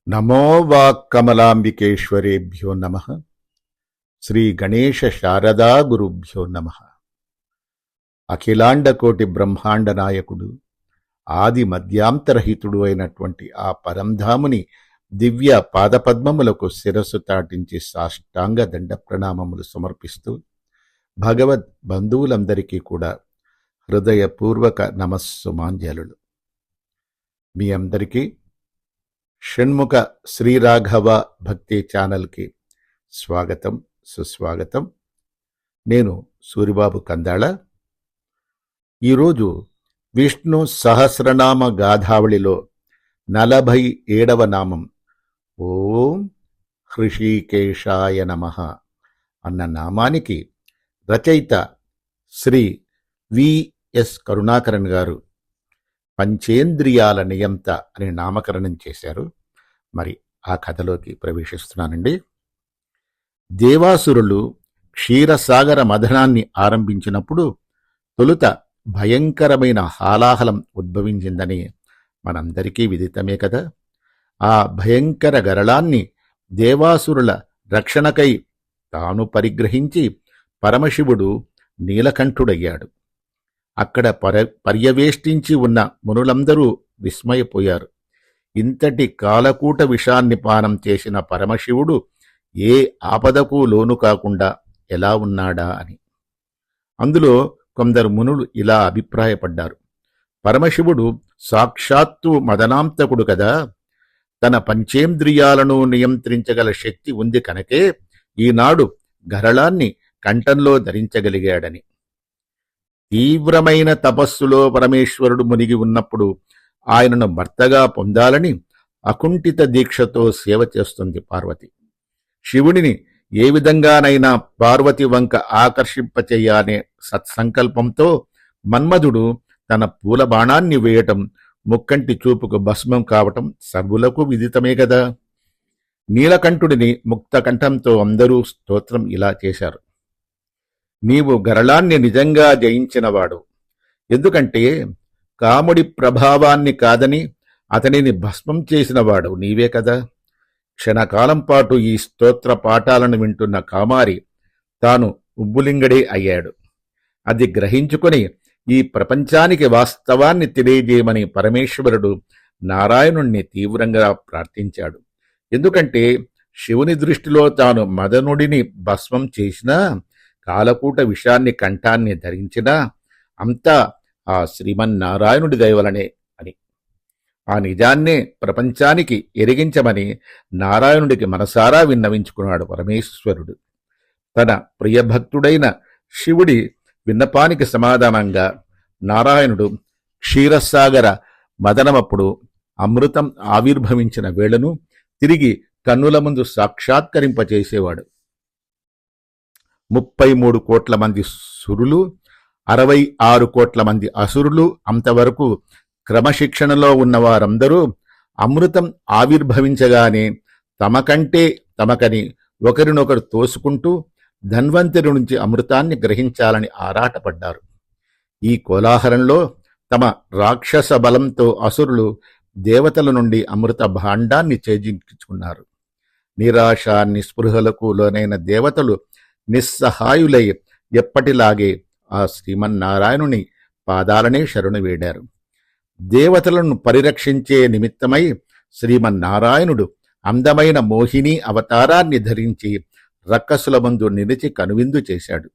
నమో వాక్కమలాంబికేశ్వరేభ్యో నమః. శ్రీ గణేశ శారదా గురుభ్యో నమః. అఖిలాండకోటి బ్రహ్మాండ నాయకుడు, ఆది మధ్యాంతరహితుడు అయినటువంటి ఆ పరంధాముని దివ్య పాదపద్మములకు శిరస్సు తాటించి సాష్టాంగ దండ ప్రణామములు సమర్పిస్తూ భగవద్ బంధువులందరికీ కూడా హృదయపూర్వక నమస్సుమాంజలులు. మీ అందరికీ షణ్ముఖ శ్రీరాఘవ భక్తి ఛానల్కి స్వాగతం, సుస్వాగతం. నేను సూరిబాబు కందాళ. ఈరోజు విష్ణు సహస్రనామ గాథావళిలో 47వ నామం ఓం హృషీకేశాయ నమః అన్న నామానికి రచయిత శ్రీ విఎస్ కరుణాకరన్ గారు పంచేంద్రియాల నియంత అని నామకరణం చేశారు. మరి ఆ కథలోకి ప్రవేశిస్తున్నానండి. దేవాసురులు క్షీరసాగర మథనాన్ని ఆరంభించినప్పుడు తొలుత భయంకరమైన హాలాహలం ఉద్భవించిందని మనందరికీ విదితమే కదా. ఆ భయంకర గరళాన్ని దేవాసురుల రక్షణకై తాను పరిగ్రహించి పరమశివుడు నీలకంఠుడయ్యాడు. అక్కడ పర్యవేష్టించి ఉన్న మునులందరూ విస్మయపోయారు. ఇంతటి కాలకూట విషాన్ని పానం చేసిన పరమశివుడు ఏ ఆపదకు లోను కాకుండా ఎలా ఉన్నాడా అని. అందులో కొందరు మునులు ఇలా అభిప్రాయపడ్డారు. పరమశివుడు సాక్షాత్తు మదనాంతకుడు కదా, తన పంచేంద్రియాలను నియంత్రించగల శక్తి ఉంది కనుకే ఈనాడు గరళాన్ని కంఠంలో ధరించగలిగాడని. తీవ్రమైన తపస్సులో పరమేశ్వరుడు మునిగి ఉన్నప్పుడు ఆయనను భర్తగా పొందాలని అకుంఠిత దీక్షతో సేవ చేస్తుంది పార్వతి. శివుడిని ఏ విధంగానైనా పార్వతి వంక ఆకర్షింపచేయాలనే సత్సంకల్పంతో మన్మధుడు తన పూల బాణాన్ని వేయటం, ముక్కంటి చూపుకు భస్మం కావటం సర్వులకు విదితమే కదా. నీలకంఠుడిని ముక్తకంఠంతో అందరూ స్తోత్రం ఇలా చేశారు. నీవు గరళాన్ని నిజంగా జయించినవాడు. ఎందుకంటే కాముడి ప్రభావాన్ని కాదని అతనిని భస్మం చేసినవాడు నీవే కదా. క్షణకాలం పాటు ఈ స్తోత్ర పాఠాలను వింటున్న కామారి తాను ఉబ్బులింగడే అయ్యాడు. అది గ్రహించుకొని ఈ ప్రపంచానికి వాస్తవాన్ని తెలియజేయమని పరమేశ్వరుడు నారాయణుణ్ణి తీవ్రంగా ప్రార్థించాడు. ఎందుకంటే శివుని దృష్టిలో తాను మదనుడిని భస్మం చేసినా, కాలకూట విషాన్ని కంఠాన్ని ధరించినా అంతా ఆ శ్రీమన్నారాయణుడి దయవలనే అని, ఆ నిజాన్నే ప్రపంచానికి ఎరిగించమని నారాయణుడికి మనసారా విన్నవించుకున్నాడు పరమేశ్వరుడు. తన ప్రియభక్తుడైన శివుడి విన్నపానికి సమాధానంగా నారాయణుడు క్షీరసాగర మదనమప్పుడు అమృతం ఆవిర్భవించిన వేళను తిరిగి కన్నుల ముందు సాక్షాత్కరింపచేసేవాడు. 33 కోట్ల మంది సురులు, 66 కోట్ల మంది అసురులు, అంతవరకు క్రమశిక్షణలో ఉన్నవారందరూ అమృతం ఆవిర్భవించగానే తమకంటే తమకని ఒకరినొకరు తోసుకుంటూ ధన్వంతరి నుంచి అమృతాన్ని గ్రహించాలని ఆరాటపడ్డారు. ఈ కోలాహలంలో తమ రాక్షస బలంతో అసురులు దేవతల నుండి అమృత భాండాన్ని చేజించుకున్నారు. నిరాశ నిస్పృహలకు లోనైన దేవతలు నిస్సహాయులై ఎప్పటిలాగే ఆ శ్రీమన్నారాయణుని పాదాలనే శరణు వేడారు. దేవతలను పరిరక్షించే నిమిత్తమై శ్రీమన్నారాయణుడు అందమైన మోహిని అవతారాన్ని ధరించి రక్కసుల ముందు నిలిచి కనువిందు చేశాడు.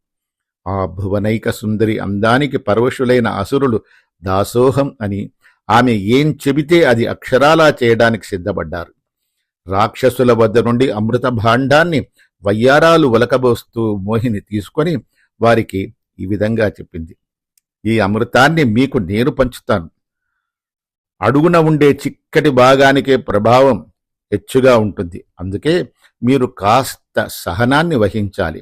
ఆ భువనైక సుందరి అందానికి పరవశులైన అసురులు దాసోహం అని, ఆమె ఏం చెబితే అది అక్షరాలా చేయడానికి సిద్ధపడ్డారు. రాక్షసుల వద్ద నుండి అమృత భాండాన్ని వయ్యారాలు ఒలకబోస్తూ మోహిని తీసుకొని వారికి ఈ విధంగా చెప్పింది. ఈ అమృతాన్ని మీకు నేను పంచుతాను. అడుగున ఉండే చిక్కటి భాగానికే ప్రభావం హెచ్చుగా ఉంటుంది. అందుకే మీరు కాస్త సహనాన్ని వహించాలి.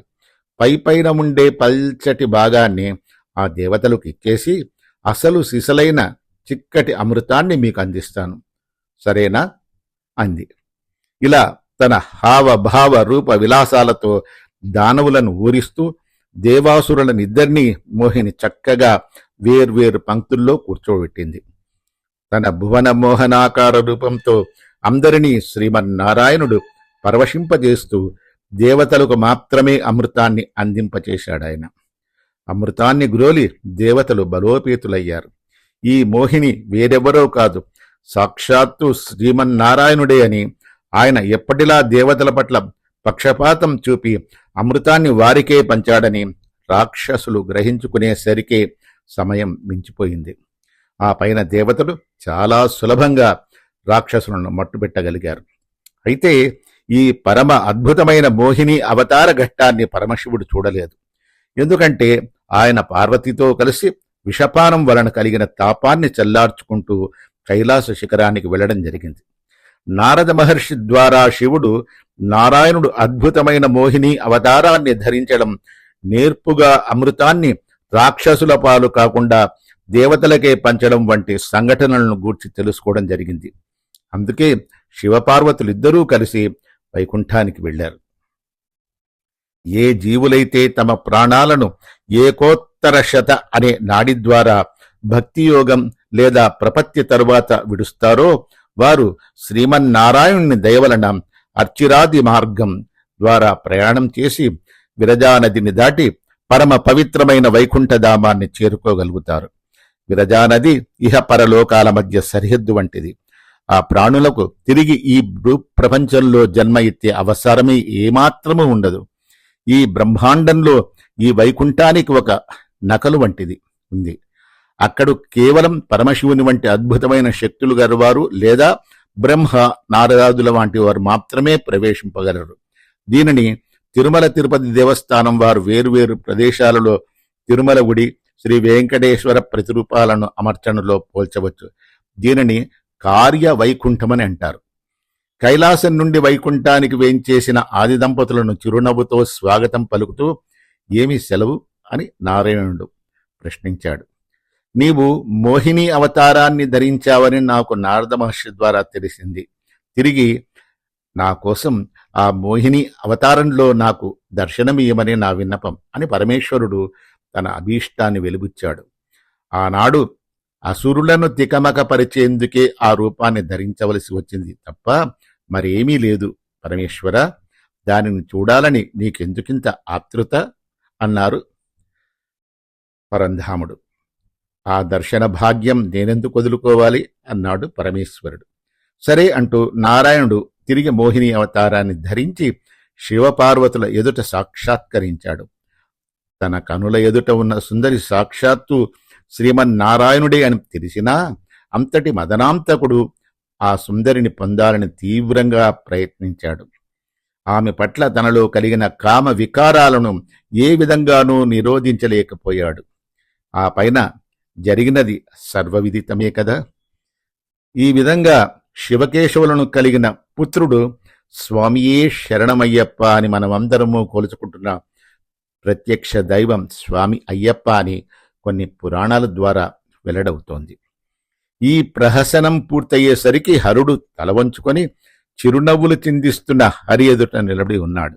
పైపైన ఉండే పల్చటి భాగాన్ని ఆ దేవతలకు ఇచ్చేసి అసలు సిసలైన చిక్కటి అమృతాన్ని మీకు అందిస్తాను, సరేనా అంది. ఇలా తన హావభావ రూప విలాసాలతో దానవులను ఊరిస్తూ దేవాసురులనిద్దరినీ మోహిని చక్కగా వేర్వేరు పంక్తుల్లో కూర్చోబెట్టింది. తన భువన మోహనాకార రూపంతో అందరినీ శ్రీమన్నారాయణుడు పరవశింపజేస్తూ దేవతలకు మాత్రమే అమృతాన్ని అందింపచేశాడాయన. అమృతాన్ని గ్రోలి దేవతలు బలోపేతులయ్యారు. ఈ మోహిని వేరెవరో కాదు, సాక్షాత్తు శ్రీమన్నారాయణుడే అని, ఆయన ఎప్పటిలా దేవతల పట్ల పక్షపాతం చూపి అమృతాన్ని వారికే పంచాడని రాక్షసులు గ్రహించుకునేసరికే సమయం మించిపోయింది. ఆ పైన దేవతలు చాలా సులభంగా రాక్షసులను మట్టుబెట్టగలిగారు. అయితే ఈ పరమ అద్భుతమైన మోహిని అవతార ఘట్టాన్ని పరమశివుడు చూడలేదు. ఎందుకంటే ఆయన పార్వతితో కలిసి విషపానం వలన కలిగిన తాపాన్ని చల్లార్చుకుంటూ కైలాస శిఖరానికి వెళ్లడం జరిగింది. నారద మహర్షి ద్వారా శివుడు నారాయణుడు అద్భుతమైన మోహిని అవతారాన్ని ధరించడం, నేర్పుగా అమృతాన్ని రాక్షసుల పాలు కాకుండా దేవతలకే పంచడం వంటి సంఘటనలను గూర్చి తెలుసుకోవడం జరిగింది. అందుకే శివపార్వతులిద్దరూ కలిసి వైకుంఠానికి వెళ్లారు. ఏ జీవులైతే తమ ప్రాణాలను ఏకోత్తర శత అనే నాడి ద్వారా భక్తియోగం లేదా ప్రపత్తి తరువాత విడుస్తారో వారు శ్రీమన్నారాయణుని దయవలన అర్చిరాది మార్గం ద్వారా ప్రయాణం చేసి విరజానదిని దాటి పరమ పవిత్రమైన వైకుంఠధామాన్ని చేరుకోగలుగుతారు. విరజానది ఇహ పరలోకాల మధ్య సరిహద్దు వంటిది. ఆ ప్రాణులకు తిరిగి ఈ ప్రపంచంలో జన్మ ఎత్తే అవసరమే ఏమాత్రమూ ఉండదు. ఈ బ్రహ్మాండంలో ఈ వైకుంఠానికి ఒక నకలు వంటిది ఉంది. అక్కడు కేవలం పరమశివుని వంటి అద్భుతమైన శక్తులు గలవారు లేదా బ్రహ్మ నారదాదుల వంటి వారు మాత్రమే ప్రవేశింపగలరు. దీనిని తిరుమల తిరుపతి దేవస్థానం వారు వేరువేరు ప్రదేశాలలో తిరుమల గుడి, శ్రీ వెంకటేశ్వర ప్రతిరూపాలను అమర్చనలో పోల్చవచ్చు. దీనిని కార్య వైకుంఠమని అంటారు. కైలాసం నుండి వైకుంఠానికి వేంచేసిన ఆది దంపతులను చిరునవ్వుతో స్వాగతం పలుకుతూ ఏమి సెలవు అని నారాయణుడు ప్రశ్నించాడు. నీవు మోహిని అవతారాన్ని ధరించావని నాకు నారద మహర్షి ద్వారా తెలిసింది. తిరిగి నా కోసం ఆ మోహిని అవతారంలో నాకు దర్శనమియ్యమని నా విన్నపం అని పరమేశ్వరుడు తన అభీష్టాన్ని వెలుబుచ్చాడు. ఆనాడు అసురులను తికమక పరిచేందుకే ఆ రూపాన్ని ధరించవలసి వచ్చింది తప్ప మరేమీ లేదు పరమేశ్వర, దానిని చూడాలని నీకెందుకింత ఆతృత అన్నారు పరంధాముడు. ఆ దర్శన భాగ్యం నేనెందుకు వదులుకోవాలి అన్నాడు పరమేశ్వరుడు. సరే అంటూ నారాయణుడు తిరిగి మోహిని అవతారాన్ని ధరించి శివపార్వతుల ఎదుట సాక్షాత్కరించాడు. తన కనుల ఎదుట ఉన్న సుందరి సాక్షాత్తు శ్రీమన్నారాయణుడే అని తెలిసినా అంతటి మదనాంతకుడు ఆ సుందరిని పొందాలని తీవ్రంగా ప్రయత్నించాడు. ఆమె పట్ల తనలో కలిగిన కామ వికారాలను ఏ విధంగానూ నిరోధించలేకపోయాడు. ఆ పైన జరిగినది సర్వవిదితమే కదా. ఈ విధంగా శివకేశవులను కలిగిన పుత్రుడు స్వామియే శరణమయ్యప్ప అని మనమందరము కొలుచుకుంటున్న ప్రత్యక్ష దైవం స్వామి అయ్యప్ప అని కొన్ని పురాణాల ద్వారా వెల్లడవుతోంది. ఈ ప్రహసనం పూర్తయ్యేసరికి హరుడు తలవంచుకొని చిరునవ్వులు చిందిస్తున్న హరి ఎదుట నిలబడి ఉన్నాడు.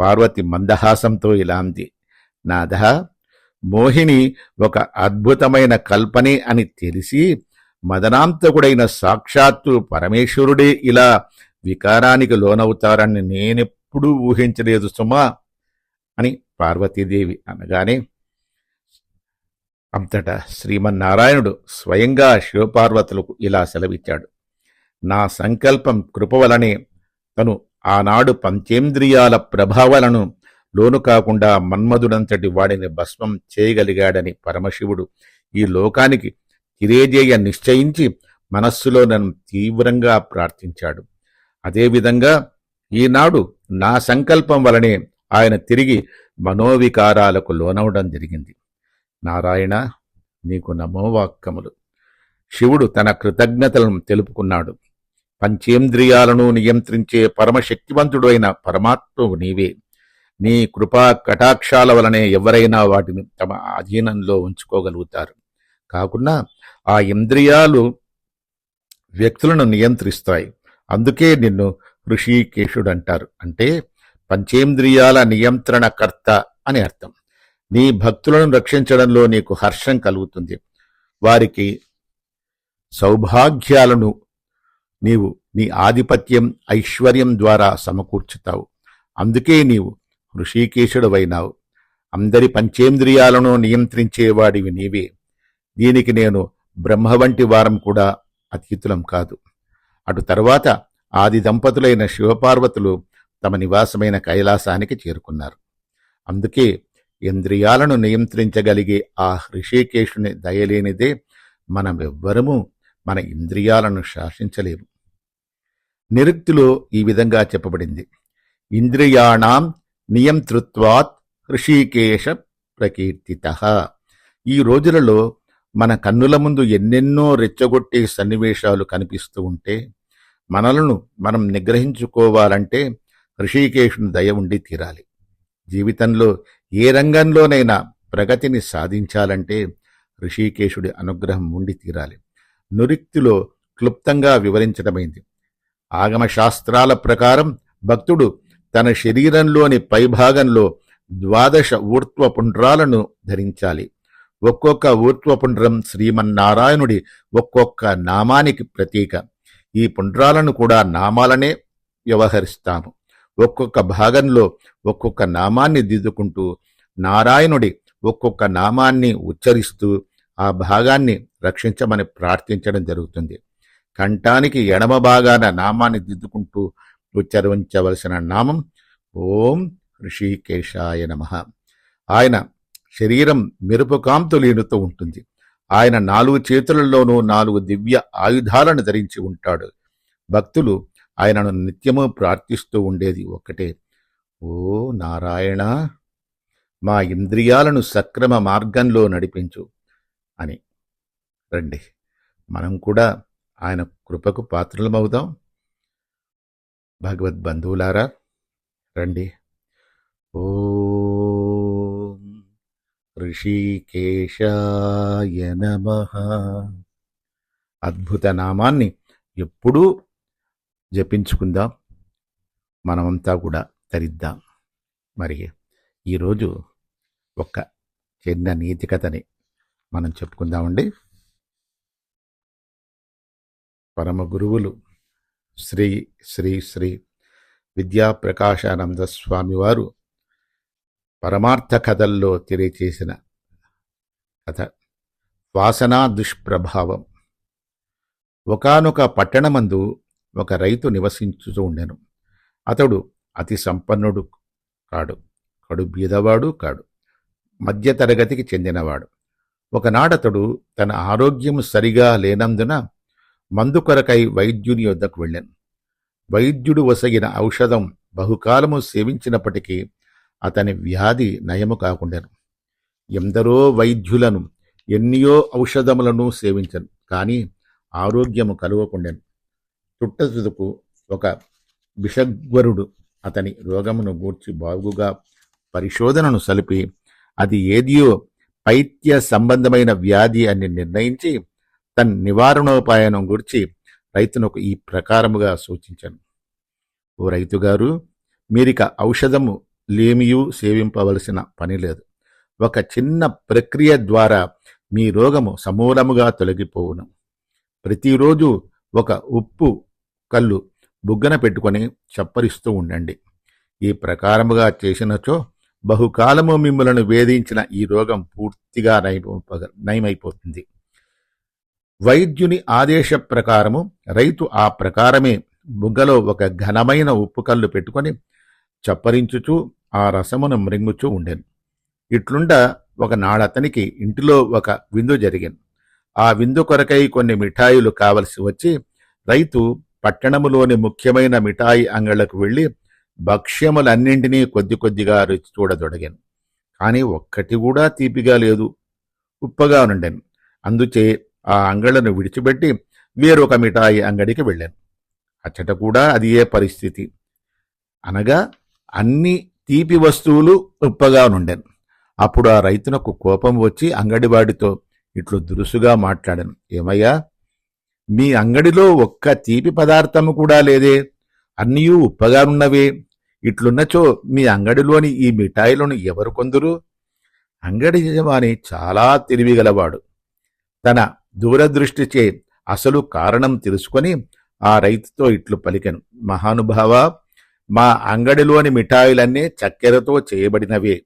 పార్వతి మందహాసంతో ఇలా అంది, నాథ, మోహిని ఒక అద్భుతమైన కల్పనే అని తెలిసి మదనాంతకుడైన సాక్షాత్తు పరమేశ్వరుడే ఇలా వికారానికి లోనవుతారని నేనెప్పుడూ ఊహించలేదు సుమా అని పార్వతీదేవి అనగానే అంతటా శ్రీమన్నారాయణుడు స్వయంగా శివపార్వతులకు ఇలా సెలవిచ్చాడు. నా సంకల్పం కృపవలనే తను ఆనాడు పంచేంద్రియాల ప్రభావాలను లోను కాకుండా మన్మధుడంతటి వాడిని భస్మం చేయగలిగాడని పరమశివుడు ఈ లోకానికి తెలియజేయ నిశ్చయించి మనస్సులో నన్ను తీవ్రంగా ప్రార్థించాడు. అదేవిధంగా ఈనాడు నా సంకల్పం వలనే ఆయన తిరిగి మనోవికారాలకు లోనవడం జరిగింది. నారాయణ, నీకు నమోవాక్కములు. శివుడు తన కృతజ్ఞతలను తెలుపుకున్నాడు. పంచేంద్రియాలను నియంత్రించే పరమశక్తివంతుడు అయిన పరమాత్మవు నీవే. నీ కృపా కటాక్షాల వలనే ఎవరైనా వాటిని తమ అధీనంలో ఉంచుకోగలుగుతారు. కాకున్నా ఆ ఇంద్రియాలు వ్యక్తులను నియంత్రిస్తాయి. అందుకే నిన్ను ఋషికేశుడంటారు. అంటే పంచేంద్రియాల నియంత్రణకర్త అని అర్థం. నీ భక్తులను రక్షించడంలో నీకు హర్షం కలుగుతుంది. వారికి సౌభాగ్యాలను నీవు నీ ఆధిపత్యం ఐశ్వర్యం ద్వారా సమకూర్చుతావు. అందుకే నీవు హృషీకేశుడవైనావు. అందరి పంచేంద్రియాలను నియంత్రించేవాడివి నీవే. దీనికి నేను బ్రహ్మ వంటి వారం కూడా అతీతులం కాదు. అటు తర్వాత ఆది దంపతులైన శివపార్వతులు తమ నివాసమైన కైలాసానికి చేరుకున్నారు. అందుకే ఇంద్రియాలను నియంత్రించగలిగే ఆ హృషీకేశుని దయలేనిదే మనమెవ్వరము మన ఇంద్రియాలను శాసించలేము. నిరుక్తిలో ఈ విధంగా చెప్పబడింది: ఇంద్రియాణం నియంతృత్వాత్ హృషీకేశ ప్రకీర్తితః. ఈ రోజులలో మన కన్నుల ముందు ఎన్నెన్నో రెచ్చగొట్టే సన్నివేశాలు కనిపిస్తూ ఉంటే మనలను మనం నిగ్రహించుకోవాలంటే హృషీకేశుని దయ ఉండి తీరాలి. జీవితంలో ఏ రంగంలోనైనా ప్రగతిని సాధించాలంటే హృషీకేశుడి అనుగ్రహం ఉండి తీరాలి. నురిక్తిలో క్లుప్తంగా వివరించడమైంది. ఆగమశాస్త్రాల ప్రకారం భక్తుడు తన శరీరంలోని పైభాగంలో 12 ఊర్ధ్వపుండ్రాలను ధరించాలి. ఒక్కొక్క ఊర్ధ్వపుండ్రం శ్రీమన్నారాయణుడి ఒక్కొక్క నామానికి ప్రతీక. ఈ పుండ్రాలను కూడా నామాలనే వ్యవహరిస్తాము. ఒక్కొక్క భాగంలో ఒక్కొక్క నామాన్ని దిద్దుకుంటూ నారాయణుడి ఒక్కొక్క నామాన్ని ఉచ్చరిస్తూ ఆ భాగాన్ని రక్షించమని ప్రార్థించడం జరుగుతుంది. కంఠానికి ఎడమ భాగాన నామాన్ని దిద్దుకుంటూ ఉచ్చరించవలసిన నామం ఓం హృషీకేశాయ నమః. ఆయన శరీరం మెరుపు కాంతులీనుతూ ఉంటుంది. ఆయన 4 చేతులలోనూ 4 దివ్య ఆయుధాలను ధరించి ఉంటాడు. భక్తులు ఆయనను నిత్యము ప్రార్థిస్తూ ఉండేది ఒక్కటే: ఓ నారాయణ, మా ఇంద్రియాలను సక్రమ మార్గంలో నడిపించు అని. రండి, మనం కూడా ఆయన కృపకు పాత్రలమవుదాం. భగవద్బంధువులారా రండి. ఓం హృషీకేశాయ నమః. అద్భుత నామాన్ని ఎప్పుడూ జపించుకుందాం. మనమంతా కూడా తరిద్దాం. మరి ఈరోజు ఒక చిన్న నీతి కథని మనం చెప్పుకుందామండి. పరమ గురువులు శ్రీ శ్రీ శ్రీ విద్యాప్రకాశానంద స్వామి వారు పరమార్థ కథల్లో తెలియచేసిన కథ వాసనా దుష్ప్రభావం. ఒకానొక పట్టణమందు ఒక రైతు నివసించుతూ ఉండెను. అతడు అతి సంపన్నుడు కాడు, కడు బీదవాడు కాడు, మధ్యతరగతికి చెందినవాడు. ఒకనాడతడు తన ఆరోగ్యం సరిగా లేనందున మందు కొరకై వైద్యుని యొద్దకు వెళ్ళాను. వైద్యుడు వసగిన ఔషధం బహుకాలము సేవించినప్పటికీ అతని వ్యాధి నయము కాకుండాను. ఎందరో వైద్యులను ఎన్నియో ఔషధములను సేవించను, కానీ ఆరోగ్యము కలుగకుండాను. చుట్టచుదుకు ఒక బిషగ్వరుడు అతని రోగమును గూర్చి బాగుగా పరిశోధనను సలిపి అది ఏదియో పైత్య సంబంధమైన వ్యాధి అని నిర్ణయించి తన నివారణోపాయనం గురించి రైతునకు ఈ ప్రకారముగా సూచించాను: ఓ రైతుగారు, మీరిక ఔషధము లేమియూ సేవింపవలసిన పని లేదు. ఒక చిన్న ప్రక్రియ ద్వారా మీ రోగము సమూలముగా తొలగిపోవును. ప్రతిరోజు ఒక ఉప్పు కళ్ళు బుగ్గన పెట్టుకొని చప్పరిస్తూ ఉండండి. ఈ ప్రకారముగా చేసినచో బహుకాలము మిమ్ములను వేధించిన ఈ రోగం పూర్తిగా నయమైపోతుంది. వైద్యుని ఆదేశ ప్రకారము రైతు ఆ ప్రకారమే బుగ్గలో ఒక ఘనమైన ఉప్పు కళ్ళు పెట్టుకొని చప్పరించుచూ ఆ రసమును మృంగుచూ ఉండెను. ఇట్లుండ ఒకనాడతనికి ఇంటిలో ఒక విందు జరిగాను. ఆ విందు కొరకై కొన్ని మిఠాయిలు కావలసి వచ్చి రైతు పట్టణములోని ముఖ్యమైన మిఠాయి అంగళ్లకు వెళ్లి భక్ష్యములన్నింటినీ కొద్ది కొద్దిగా రుచి చూడదొడగాను. కానీ ఒక్కటి కూడా తీపిగా లేదు, ఉప్పగా నుండాను. అందుచే ఆ అంగళ్లను విడిచిపెట్టి వేరొక మిఠాయి అంగడికి వెళ్ళాను. అచ్చట కూడా అది ఏ పరిస్థితి అనగా అన్ని తీపి వస్తువులు ఉప్పగా నుండాను. అప్పుడు ఆ రైతునకు కోపం వచ్చి అంగడివాడితో ఇట్లు దురుసుగా మాట్లాడాను: ఏమయ్యా, మీ అంగడిలో ఒక్క తీపి పదార్థము కూడా లేదే, అన్నీ ఉప్పగానున్నవే. ఇట్లున్నచో మీ అంగడిలోని ఈ మిఠాయిలను ఎవరు కొందురు? అంగడి యజమాని చాలా తెలివిగలవాడు. తన దూరదృష్టిచే అసలు కారణం తెలుసుకొని ఆ రైతుతో ఇట్లు పలికెను, మహానుభావా, మా అంగడిలోని మిఠాయిలన్నీ చక్కెరతో చేయబడినవే,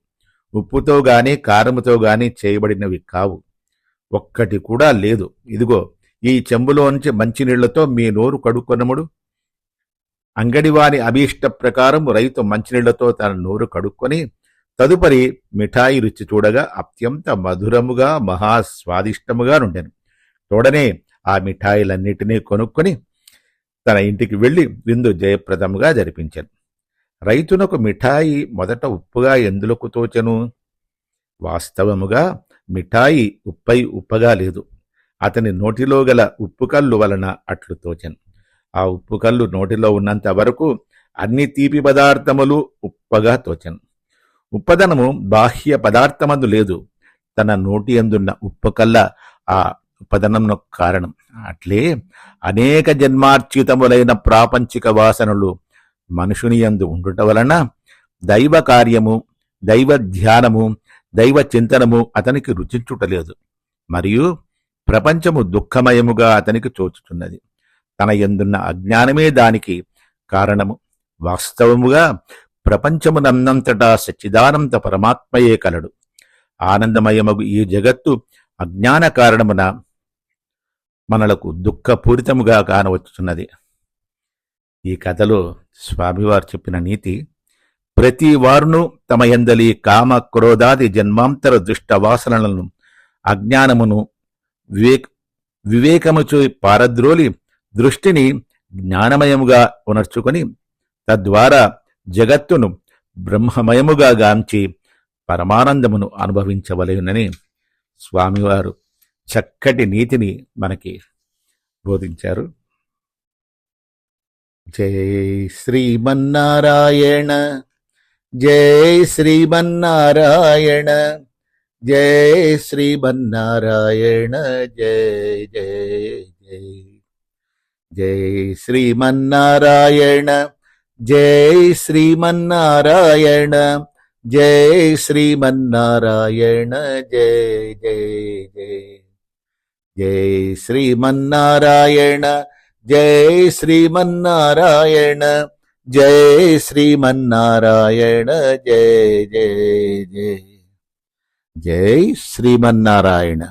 ఉప్పుతో గాని కారముతో గాని చేయబడినవి కావు. ఒక్కటి కూడా లేదు. ఇదిగో ఈ చెంబులోంచి మంచినీళ్లతో మీ నోరు కడుక్కొనముడు. అంగడివాని అభీష్ట ప్రకారం రైతు మంచినీళ్లతో తన నోరు కడుక్కొని తదుపరి మిఠాయి రుచి చూడగా అత్యంత మధురముగా మహాస్వాదిష్టముగా నుండెను. తోడనే ఆ మిఠాయిలన్నిటినీ కొనుక్కొని తన ఇంటికి వెళ్లి విందు జయప్రదముగా జరిపించాను. రైతునకు మిఠాయి మొదట ఉప్పుగా ఎందులకు తోచెను? వాస్తవముగా మిఠాయి ఉప్పగా లేదు. అతని నోటిలో గల ఉప్పుకల్లు వలన అట్లు తోచెను. ఆ ఉప్పుకల్లు నోటిలో ఉన్నంత వరకు అన్ని తీపి పదార్థములు ఉప్పగా తోచెను. ఉప్పదనము బాహ్య పదార్థమందు లేదు, తన నోటి అందున్న ఉప్పుకల్ల ఆ ఉపదనమునకు కారణం. అట్లే అనేక జన్మార్చితములైన ప్రాపంచిక వాసనలు మనుషుని యందు ఉండుట వలన దైవ కార్యము, దైవ ధ్యానము, దైవ చింతనము అతనికి రుచించుటలేదు. మరియు ప్రపంచము దుఃఖమయముగా అతనికి తోచుతున్నది. తన యందున్న అజ్ఞానమే దానికి కారణము. వాస్తవముగా ప్రపంచమునంతటా సచ్చిదానంద పరమాత్మయే కలడు. ఆనందమయమగు ఈ జగత్తు అజ్ఞాన కారణమున మనలకు దుఃఖపూరితముగా కానవచ్చున్నది. ఈ కథలో స్వామివారు చెప్పిన నీతి, ప్రతి వారును తమ యందలి కామ క్రోధాది జన్మాంతర దుష్ట వాసనలను, అజ్ఞానమును వివేకముచు పారద్రోలి దృష్టిని జ్ఞానమయముగా ఉనర్చుకొని తద్వారా జగత్తును బ్రహ్మమయముగా గాంచి పరమానందమును అనుభవించవలెనని స్వామివారు చక్కటి నీతిని మనకి బోధించారు. జై శ్రీమన్నారాయణ, జై శ్రీమన్నారాయణ, జై శ్రీమన్నారాయణ, జై జై జై. జై శ్రీమన్నారాయణ, జై శ్రీమన్నారాయణ, జై శ్రీమన్నారాయణ, జై జై జై. జై శ్రీమన్నారాయణ, జై శ్రీమన్నారాయణ, జై శ్రీమన్నారాయణ, జై జై జై. జై శ్రీమన్నారాయణ.